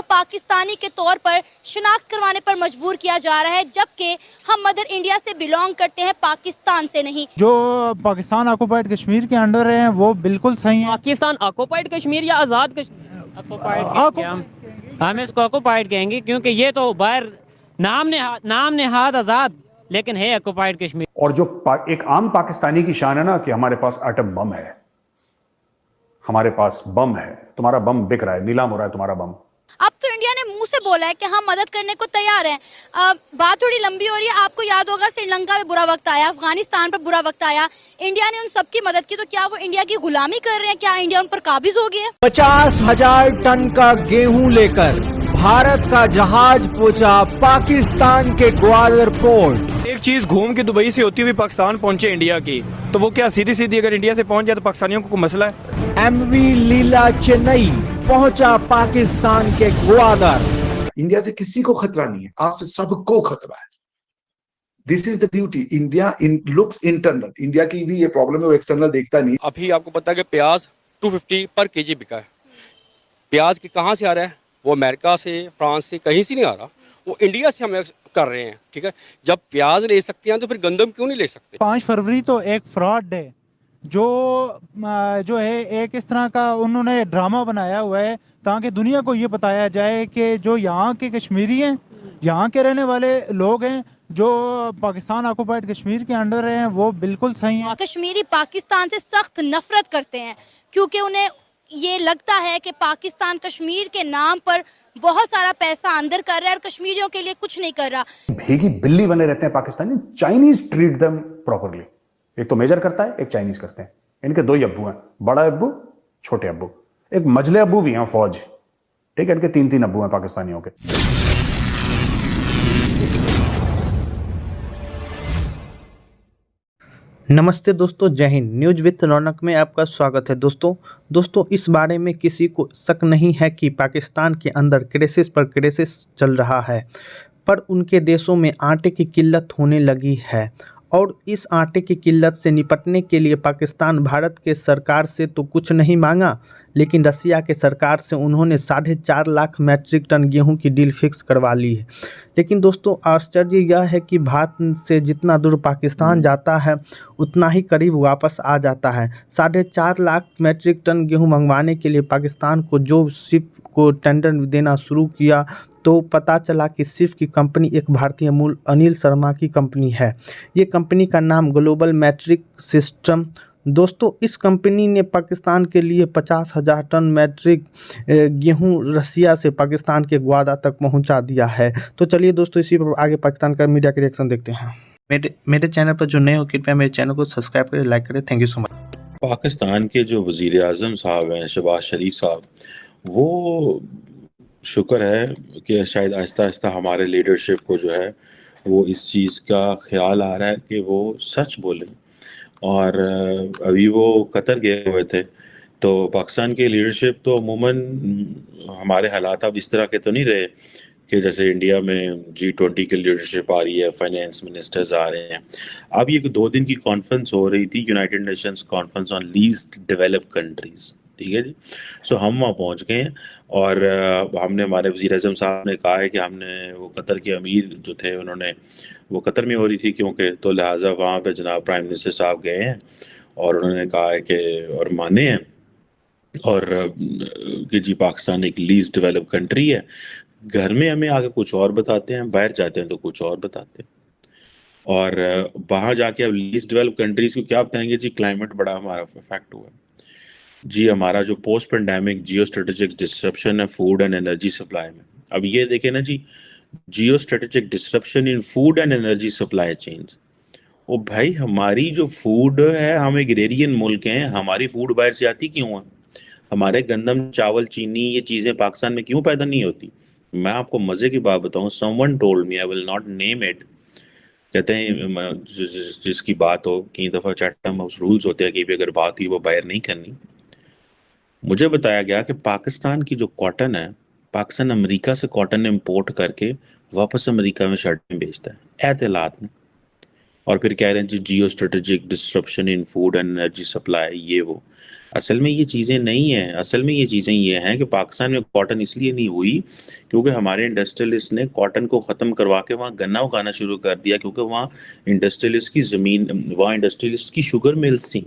को पाकिस्तानी के तौर पर शिनाख्त करवाने पर मजबूर किया जा रहा है, जबकि हम मदर इंडिया से बिलोंग करते हैं, पाकिस्तान से नहीं। जो पाकिस्तान ऑक्युपाइड कश्मीर के अंडर हैं वो बिल्कुल सही है। पाकिस्तान ऑक्युपाइड कश्मीर या आज़ाद कश्मीर? ऑक्युपाइड हम इसको ऑक्युपाइड कहेंगे, क्योंकि ये तो बाहर नाम नेहाद आज़ाद, लेकिन है ऑक्युपाइड कश्मीर। और जो एक आम पाकिस्तानी की शान है ना कि हमारे पास एटम बम है, हमारे पास बम है, तुम्हारा बम बिक रहा है, नीलाम हो रहा है तुम्हारा बम। अब तो इंडिया ने मुंह से बोला है कि हम मदद करने को तैयार हैं। बात थोड़ी लंबी हो रही है। आपको याद होगा श्रीलंका में बुरा वक्त आया, अफगानिस्तान पर बुरा वक्त आया, इंडिया ने उन सबकी मदद की। तो क्या वो इंडिया की गुलामी कर रहे हैं? क्या इंडिया उन पर काबिज हो गया? 50,000 टन का गेहूं लेकर भारत का जहाज पहुंचा पाकिस्तान के ग्वालियर पोर्ट। एक चीज घूम के दुबई से होती हुई पाकिस्तान पहुंचे इंडिया की, तो वो क्या सीधी सीधी अगर इंडिया से पहुंच जाए तो पाकिस्तानियों को कोई मसला है? एमवी लीला चेन्नई पहुंचा पाकिस्तान के ग्वादर। इंडिया से किसी को खतरा नहीं है, आपसे सबको खतरा है। This is the beauty. India looks internal. India की भी ये प्रॉब्लम है, वो एक्सटर्नल देखता नहीं। अभी आपको पता है कि प्याज 250 पर केजी बिका है। प्याज की कहाँ से आ रहा है? वो अमेरिका से, फ्रांस से, कहीं से नहीं आ रहा, वो इंडिया से हम कर रहे हैं। ठीक है, जब प्याज ले सकते हैं तो फिर गंदम क्यों नहीं ले सकते? 5 फरवरी तो एक फ्रॉड है, जो है एक इस तरह का उन्होंने ड्रामा बनाया हुआ है ताकि दुनिया को ये बताया जाए कि जो यहाँ के कश्मीरी हैं, यहाँ के रहने वाले लोग हैं, जो पाकिस्तान ऑक्युपाइड कश्मीर के अंडर हैं, वो बिल्कुल सही हैं। कश्मीरी पाकिस्तान से सख्त नफरत करते हैं, क्योंकि उन्हें ये लगता है कि पाकिस्तान कश्मीर के नाम पर बहुत सारा पैसा अंदर कर रहा है और कश्मीरियों के लिए कुछ नहीं कर रहा। भेगी बिल्ली बने रहते हैं Pakistani. Chinese treat them properly. एक तो मेजर करता है, एक चाइनीज करते हैं। इनके 2 ही अब्बू हैं, बड़ा अब्बू, छोटे अब्बू। एक मजले अब्बू भी हैं फौज। ठीक है, इनके 3-3 अब्बू हैं पाकिस्तानियों के। नमस्ते दोस्तों, जय हिंद। न्यूज विथ रौनक में आपका स्वागत है। दोस्तों इस बारे में किसी को शक नहीं है कि पाकिस्तान के अंदर क्राइसिस पर क्राइसिस चल रहा है, पर उनके देशों में आटे की किल्लत होने लगी है। और इस आटे की किल्लत से निपटने के लिए पाकिस्तान भारत के सरकार से तो कुछ नहीं मांगा, लेकिन रसिया के सरकार से उन्होंने 4.5 लाख मैट्रिक टन गेहूं की डील फिक्स करवा ली है। लेकिन दोस्तों आश्चर्य यह है कि भारत से जितना दूर पाकिस्तान जाता है उतना ही करीब वापस आ जाता है। 4.5 लाख मैट्रिक टन गेहूं मंगवाने के लिए पाकिस्तान को जो शिप को टेंडर देना शुरू किया तो पता चला कि शिप की कंपनी एक भारतीय मूल अनिल शर्मा की कंपनी है। ये कंपनी का नाम ग्लोबल मैट्रिक सिस्टम। दोस्तों इस कंपनी ने पाकिस्तान के लिए 50,000 टन मैट्रिक गेहूं रसिया से पाकिस्तान के ग्वादा तक पहुंचा दिया है। तो चलिए दोस्तों इसी पर आगे पाकिस्तान का मीडिया के रिएक्शन देखते हैं। मेरे चैनल पर जो नए हो कृपया मेरे चैनल को सब्सक्राइब करें, लाइक करें। Thank you so much. Pakistan के जो वज़ीर आज़म साहब हैं शहबाज शरीफ साहब, वो शुक्र है कि शायद आहिस्ता आहिस्ता हमारे लीडरशिप को जो है वो इस चीज़ का ख्याल आ रहा है कि वो सच बोलें। और अभी वो कतर गए हुए थे, तो पाकिस्तान की लीडरशिप तो अमूमन हमारे हालात अब इस तरह के तो नहीं रहे कि जैसे इंडिया में G20 की लीडरशिप आ रही है, फाइनेंस मिनिस्टर्स आ रहे हैं। अब ये 2 दिन की कॉन्फ्रेंस हो रही थी, United Nations conference on least developed countries. ठीक है जी। सो हम वहाँ पहुँच गए हैं और हमने, हमारे वज़ीर आज़म साहब ने कहा है कि हमने वो कतर के अमीर जो थे उन्होंने, वो कतर में हो रही थी क्योंकि, तो लिहाजा वहाँ पे जनाब प्राइम मिनिस्टर साहब गए हैं और उन्होंने कहा है कि और माने हैं और कि जी पाकिस्तान एक लीस्ट डेवलप कंट्री है। घर में हमें आगे कुछ और बताते हैं, बाहर जाते हैं तो कुछ और बताते हैं। और वहाँ जाके अब लीस्ट डेवलप कंट्रीज़ को क्या बताएंगे जी? क्लाइमेट बड़ा हमारा इफेक्ट हुआ है जी, हमारा जो post pandemic geo strategic disruption है फूड एंड एनर्जी सप्लाई में। अब ये देखें ना जी, geo strategic disruption in food and energy supply chains. ओ भाई, हमारी जो फूड है, हम एग्रेरियन मुल्क हैं, हमारी फूड बाहर से आती क्यों है? हमारे गंदम, चावल, चीनी, ये चीज़ें पाकिस्तान में क्यों पैदा नहीं होती? मैं आपको मज़े की बात बताऊँ, someone told me, I will not name it, कहते हैं जिसकी बात हो, कई दफ़ा चैटम हाउस रूल्स होते हैं कि भी अगर बात ही वो बाहर नहीं करनी। मुझे बताया गया कि पाकिस्तान की जो कॉटन है, पाकिस्तान अमेरिका से कॉटन इंपोर्ट करके वापस अमेरिका में शर्टें बेचता है एतलात में, और फिर कह रहे हैं जी geo strategic disruption in food and energy supply, ये वो। असल में ये चीज़ें नहीं हैं। असल में ये चीज़ें ये हैं कि पाकिस्तान में कॉटन इसलिए नहीं हुई क्योंकि हमारे इंडस्ट्रियलिस्ट ने कॉटन को ख़त्म करवा के वहाँ गन्ना उगाना शुरू कर दिया, क्योंकि वहाँ इंडस्ट्रियलिस्ट की ज़मीन, वहाँ इंडस्ट्रियलिस्ट की शुगर मिल्स थी।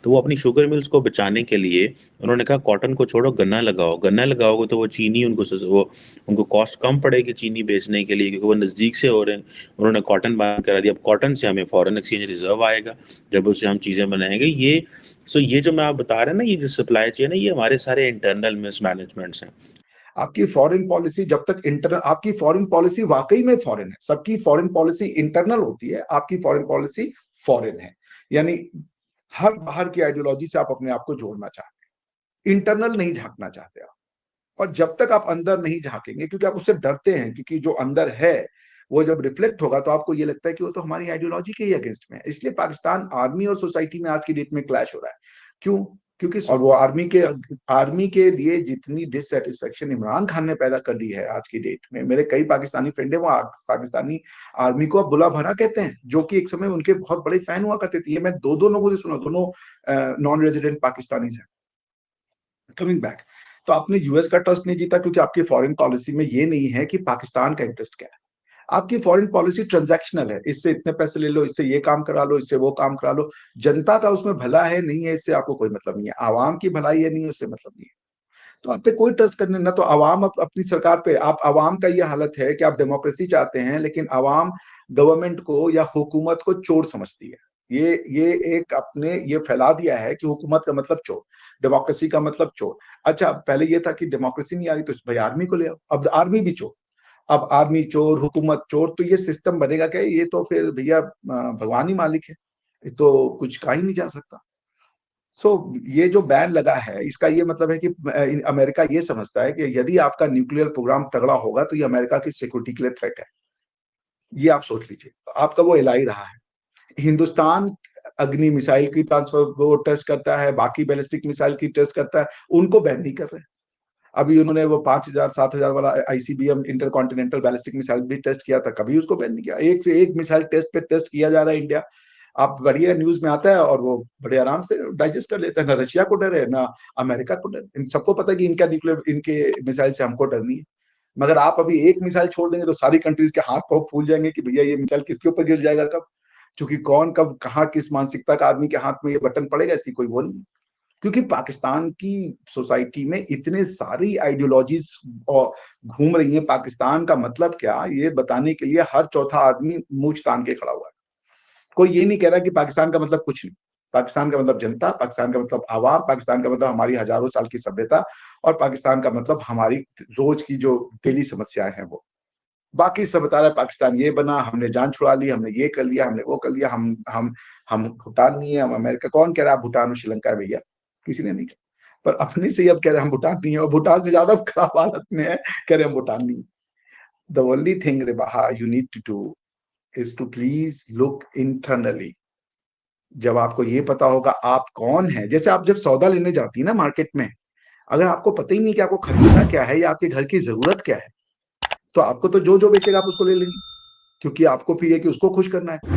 तो वो अपनी शुगर मिल्स को बचाने के लिए उन्होंने कहा कॉटन को छोड़ो, गन्ना लगाओ। गन्ना लगाओगे तो वो चीनी उनको कॉस्ट कम पड़ेगी चीनी बेचने के लिए, क्योंकि वो नज़दीक से हो रहे हैं। उन्होंने कॉटन बैन करा दिया। अब कॉटन से हमें फॉरेन एक्सचेंज रिजर्व आएगा, जब उससे हम चीज़ें बनाएंगे। ये जो मैं आप बता रहे हैं ना, ये जो सप्लाई चेन है, ये हमारे सारे इंटरनल मिसमैनेजमेंट्स हैं। आपकी फॉरेन पॉलिसी जब तक इंटरनल, आपकी फॉरेन पॉलिसी वाकई में फॉरेन है। सबकी फॉरेन पॉलिसी इंटरनल होती है, आपकी फॉरेन पॉलिसी फॉरेन है। यानी हर बाहर की आइडियोलॉजी से आप अपने आप को जोड़ना चाहते हैं, इंटरनल नहीं झांकना चाहते आप। और जब तक आप अंदर नहीं झांकेंगे, क्योंकि आप उससे डरते हैं, क्योंकि जो अंदर है वो जब रिफ्लेक्ट होगा तो आपको ये लगता है कि वो तो हमारी आइडियोलॉजी के ही अगेंस्ट में है। इसलिए पाकिस्तान आर्मी और सोसाइटी में आज की डेट में क्लैश हो रहा है। क्यों? क्योंकि और वो आर्मी के लिए जितनी डिससेटिस्फेक्शन इमरान खान ने पैदा कर दी है आज की डेट में। मेरे कई पाकिस्तानी फ्रेंड है, वो पाकिस्तानी आर्मी को अब बुला भरा कहते हैं, जो कि एक समय उनके बहुत बड़े फैन हुआ करते थे। ये मैं दो लोगों से सुना, दोनों नॉन रेजिडेंट पाकिस्तानी है। कमिंग बैक, तो आपने यूएस का ट्रस्ट नहीं जीता क्योंकि आपकी फॉरेन पॉलिसी में ये नहीं है कि पाकिस्तान का इंटरेस्ट क्या है। आपकी फॉरेन पॉलिसी ट्रांजैक्शनल है, इससे इतने पैसे ले लो, इससे ये काम करा लो, इससे वो काम करा लो। जनता का उसमें भला है नहीं है, इससे आपको कोई मतलब नहीं है। आवाम की भलाई है नहीं है, उससे मतलब नहीं है। तो आप पे कोई ट्रस्ट करने ना, तो आवाम अपनी सरकार पे, आप आवाम का ये हालत है कि आप डेमोक्रेसी चाहते हैं, लेकिन आवाम गवर्नमेंट को या हुकूमत को चोर समझती है। ये एक अपने ये फैला दिया है कि हुकूमत का मतलब चोर, डेमोक्रेसी का मतलब चोर। अच्छा, पहले ये था कि डेमोक्रेसी नहीं आ रही तो भाई आर्मी को ले आओ, अब आर्मी भी चोर। अब आर्मी चोर, हुकूमत चोर, तो ये सिस्टम बनेगा क्या? ये तो फिर भैया भगवान ही मालिक है, ये तो कुछ कहा ही नहीं जा सकता। ये जो बैन लगा है, इसका ये मतलब है कि अमेरिका ये समझता है कि यदि आपका न्यूक्लियर प्रोग्राम तगड़ा होगा तो ये अमेरिका की सिक्योरिटी के लिए थ्रेट है। ये आप सोच लीजिए, आपका वो एलाई रहा है। हिंदुस्तान अग्नि मिसाइल की ट्रांसफर वो टेस्ट करता है, बाकी बैलिस्टिक मिसाइल की टेस्ट करता है, उनको बैन नहीं कर रहे। अभी उन्होंने वो 5000 7000 वाला आईसीबीएम इंटरकॉन्टिनेंटल बैलिस्टिक मिसाइल भी टेस्ट किया था, कभी उसको बैन नहीं किया। एक से एक मिसाइल टेस्ट पे टेस्ट किया जा रहा है इंडिया। आप बढ़िया न्यूज में आता है और वो बड़े आराम से डाइजेस्ट कर लेते हैं। ना रशिया को डर है, ना अमेरिका को डर। इन सबको पता है कि इनके मिसाइल से हमको डर नहीं है। मगर आप अभी एक मिसाइल छोड़ देंगे तो सारी कंट्रीज के हाथ पांव फूल जाएंगे कि भैया ये मिसाइल किसके ऊपर गिर जाएगा कब। क्योंकि कौन कब कहाँ किस मानसिकता का आदमी के हाथ में ये बटन पड़ेगा, इसकी कोई वो नहीं। क्योंकि पाकिस्तान की सोसाइटी में इतने सारी आइडियोलॉजीज और घूम रही हैं। पाकिस्तान का मतलब क्या, ये बताने के लिए हर चौथा आदमी मूंछ तान के खड़ा हुआ है। कोई ये नहीं कह रहा कि पाकिस्तान का मतलब कुछ नहीं। पाकिस्तान का मतलब जनता, पाकिस्तान का मतलब आवाम, पाकिस्तान का मतलब हमारी हजारों साल की सभ्यता, और पाकिस्तान का मतलब हमारी रोज की जो डेली समस्याएं हैं वो। बाकी सब बता रहा है पाकिस्तान ये बना, हमने जान छुड़ा ली, हमने ये कर लिया, हमने वो कर लिया, हम भूटान नहीं है, हम अमेरिका। कौन कह रहा है भूटान और श्रीलंका है भैया? किसी ने नहीं कहा। पर अपने से ही अब कह रहे हैं हम भूटान नहीं है, और भूटान से ज्यादा खराब हालत में है, कह रहे हैं हम भूटान नहीं। द ओनली थिंग रिबाहा you need to do is to please look internally. जब आपको ये पता होगा आप कौन है, जैसे आप जब सौदा लेने जाती है ना मार्केट में, अगर आपको पता ही नहीं कि आपको खरीदना क्या है या आपके घर की जरूरत क्या है, तो आपको तो जो जो बेचेगा आप उसको ले लेंगे, क्योंकि आपको फिर ये कि उसको खुश करना है।